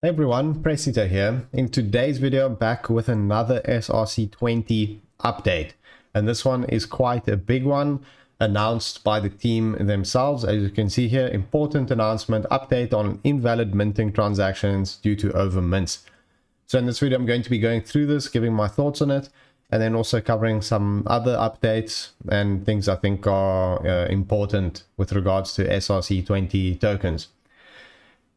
Hey everyone, Presito here. In today's video, I'm back with another SRC20 update. And this one is quite a big one, announced by the team themselves. As you can see here, important announcement, update on invalid minting transactions due to over mints. So in this video, I'm going to be going through this, giving my thoughts on it, and then also covering some other updates and things I think are important with regards to SRC20 tokens.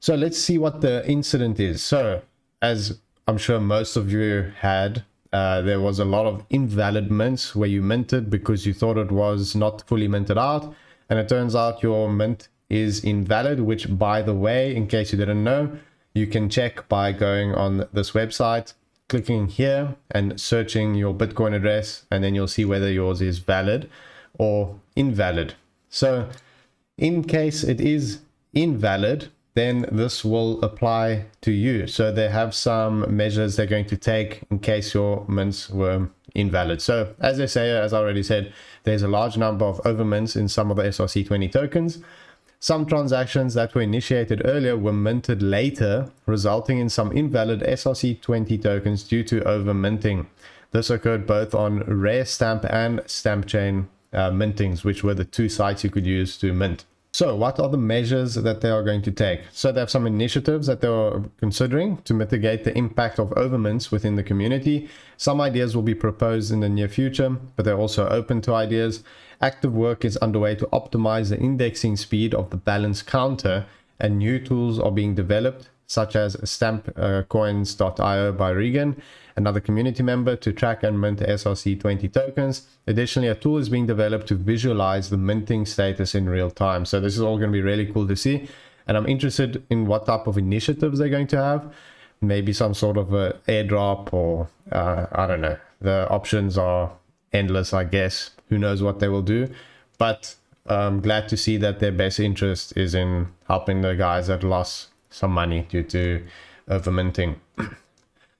So let's see what the incident is. So as I'm sure most of you had, there was a lot of invalid mints where you minted because you thought it was not fully minted out. And it turns out your mint is invalid, which, by the way, in case you didn't know, you can check by going on this website, clicking here and searching your Bitcoin address, and then you'll see whether yours is valid or invalid. So in case it is invalid, then this will apply to you. So they have some measures they're going to take in case your mints were invalid. So as they say, as I already said, there's a large number of over mints in some of the SRC20 tokens. Some transactions that were initiated earlier were minted later, resulting in some invalid SRC20 tokens due to over minting. This occurred both on Rare Stamp and Stamp Chain mintings, which were the two sites you could use to mint. So what are the measures that they are going to take? So they have some initiatives that they are considering to mitigate the impact of overmints within the community. Some ideas will be proposed in the near future, but they're also open to ideas. Active work is underway to optimize the indexing speed of the balance counter, and new tools are being developed, such as stampcoins.io by Regan, another community member, to track and mint SRC20 tokens. Additionally, a tool is being developed to visualize the minting status in real time. So this is all going to be really cool to see. And I'm interested in what type of initiatives they're going to have. Maybe some sort of a airdrop or I don't know. The options are endless, I guess. Who knows what they will do. But I'm glad to see that their best interest is in helping the guys that lost some money due to overminting.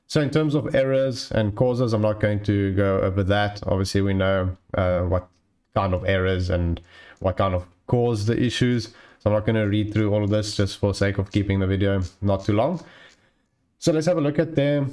So in terms of errors and causes, I'm not going to go over that. Obviously, we know what kind of errors and what kind of caused the issues. So I'm not going to read through all of this just for sake of keeping the video not too long. So let's have a look at their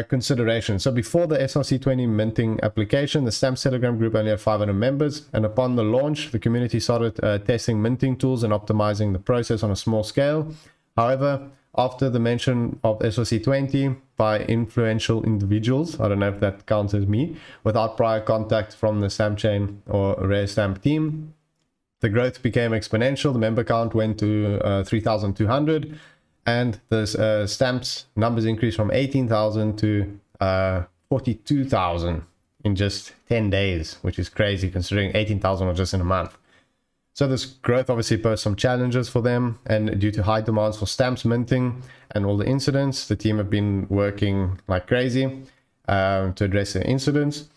consideration. So before the SRC20 minting application, the Stamps Telegram group only had 500 members. And upon the launch, the community started testing minting tools and optimizing the process on a small scale. However, after the mention of SRC20 by influential individuals, I don't know if that counts as me, without prior contact from the Stamp Chain or Rare Stamp team, the growth became exponential. The member count went to 3,200, and the stamps numbers increased from 18,000 to 42,000 in just 10 days, which is crazy considering 18,000 was just in a month. So this growth obviously posed some challenges for them, and due to high demands for stamps minting and all the incidents, the team have been working like crazy to address the incidents.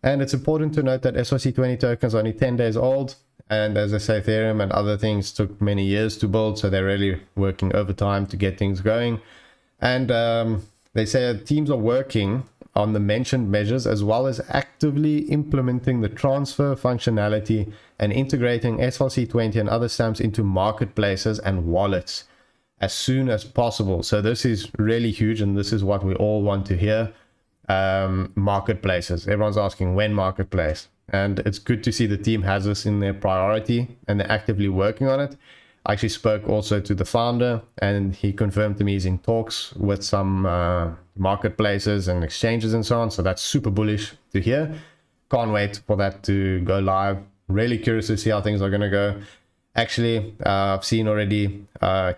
And it's important to note that SRC20 tokens are only 10 days old, and as I say, Ethereum and other things took many years to build, so they're really working overtime to get things going. And they say teams are working on the mentioned measures, as well as actively implementing the transfer functionality and integrating SRC20 and other stamps into marketplaces and wallets as soon as possible. So this is really huge, and this is what we all want to hear. Marketplaces. Everyone's asking when marketplace, and it's good to see the team has this in their priority and they're actively working on it. I actually spoke also to the founder, and he confirmed to me he's in talks with some marketplaces and exchanges and so on. So that's super bullish to hear. Can't wait for that to go live. Really curious to see how things are going to go. Actually, I've seen already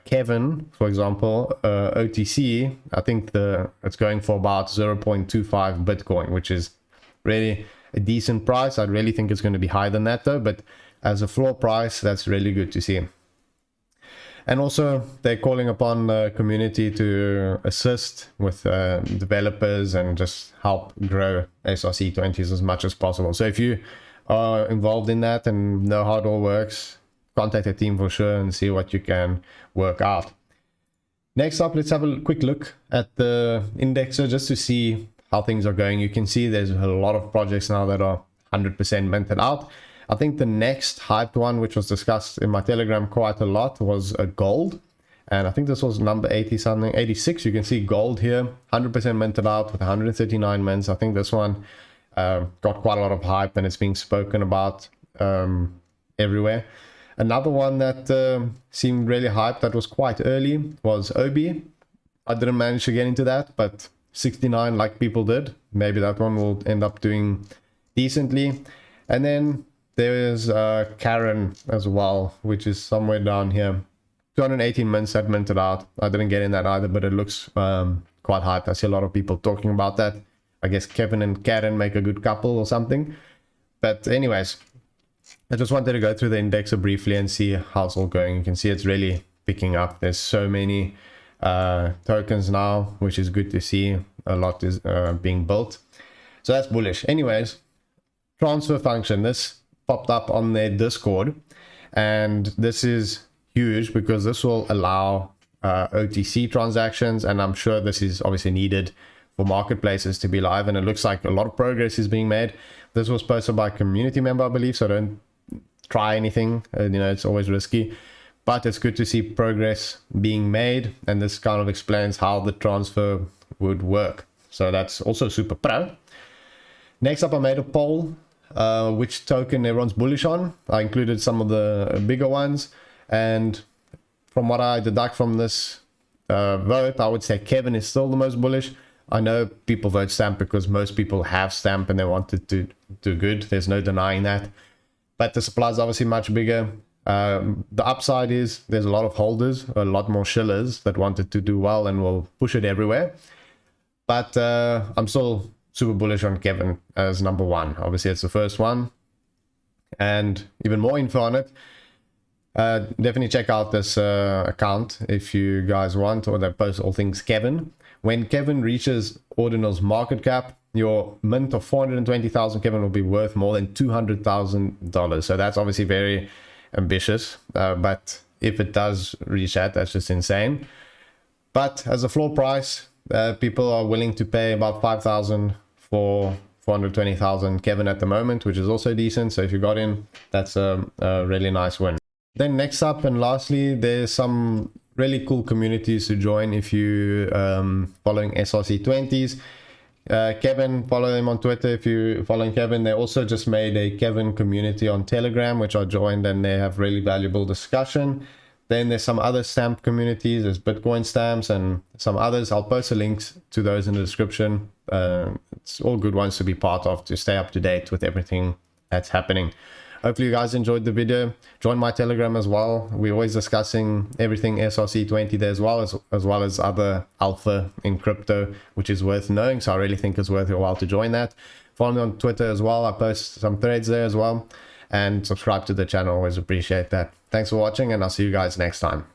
Kevin, for example, OTC. I think it's going for about 0.25 Bitcoin, which is really a decent price. I really think it's going to be higher than that though, but as a floor price, that's really good to see. And also, they're calling upon the community to assist with developers and just help grow SRC20s as much as possible. So if you are involved in that and know how it all works, contact the team for sure and see what you can work out. Next up, let's have a quick look at the indexer just to see how things are going. You can see there's a lot of projects now that are 100% minted out. I think the next hyped one, which was discussed in my Telegram quite a lot, was a gold. And I think this was number 80 something, 86. You can see gold here, 100% minted out with 139 mints. I think this one got quite a lot of hype and it's being spoken about everywhere. Another one that seemed really hyped that was quite early was Obi. I didn't manage to get into that, but 69 like people did. Maybe that one will end up doing decently. And then there's Karen as well, which is somewhere down here. 218 mints that minted out. I didn't get in that either, but it looks quite hyped. I see a lot of people talking about that. I guess Kevin and Karen make a good couple or something. But anyways, I just wanted to go through the indexer briefly and see how it's all going. You can see it's really picking up. There's so many tokens now, which is good to see. A lot is being built. So that's bullish. Anyways, transfer function. This popped up on their Discord. And this is huge because this will allow OTC transactions, and I'm sure this is obviously needed for marketplaces to be live, and it looks like a lot of progress is being made. This was posted by a community member, I believe, so don't try anything. You know, it's always risky, but it's good to see progress being made, and this kind of explains how the transfer would work. So that's also super pro. Next up, I made a poll which token everyone's bullish on. I included some of the bigger ones. And from what I deduct from this vote, I would say Kevin is still the most bullish. I know people vote Stamp because most people have Stamp and they want it to do good. There's no denying that. But the supply is obviously much bigger. The upside is there's a lot of holders, a lot more shillers that want it to do well and will push it everywhere. But I'm still super bullish on Kevin as number one. Obviously, it's the first one. And even more info on it. Definitely check out this account if you guys want, or they post all things Kevin. When Kevin reaches Ordinal's market cap, your mint of 420,000 Kevin will be worth more than $200,000. So that's obviously very ambitious, but if it does reach that, that's just insane. But as a floor price, people are willing to pay about 5,000 for 420,000 Kevin at the moment, which is also decent. So if you got in, that's a really nice win. Then next up and lastly, there's some really cool communities to join if you following SRC20s. Kevin, follow them on Twitter if you're following Kevin. They also just made a Kevin community on Telegram, which I joined, and they have really valuable discussion. Then there's some other stamp communities. There's Bitcoin stamps and some others. I'll post the links to those in the description. It's all good ones to be part of to stay up to date with everything that's happening. Hopefully you guys enjoyed the video. Join my Telegram as well. We're always discussing everything SRC20 there as well as other alpha in crypto, which is worth knowing. So I really think it's worth your while to join that. Follow me on Twitter as well. I post some threads there as well. And subscribe to the channel. Always appreciate that. Thanks for watching, and I'll see you guys next time.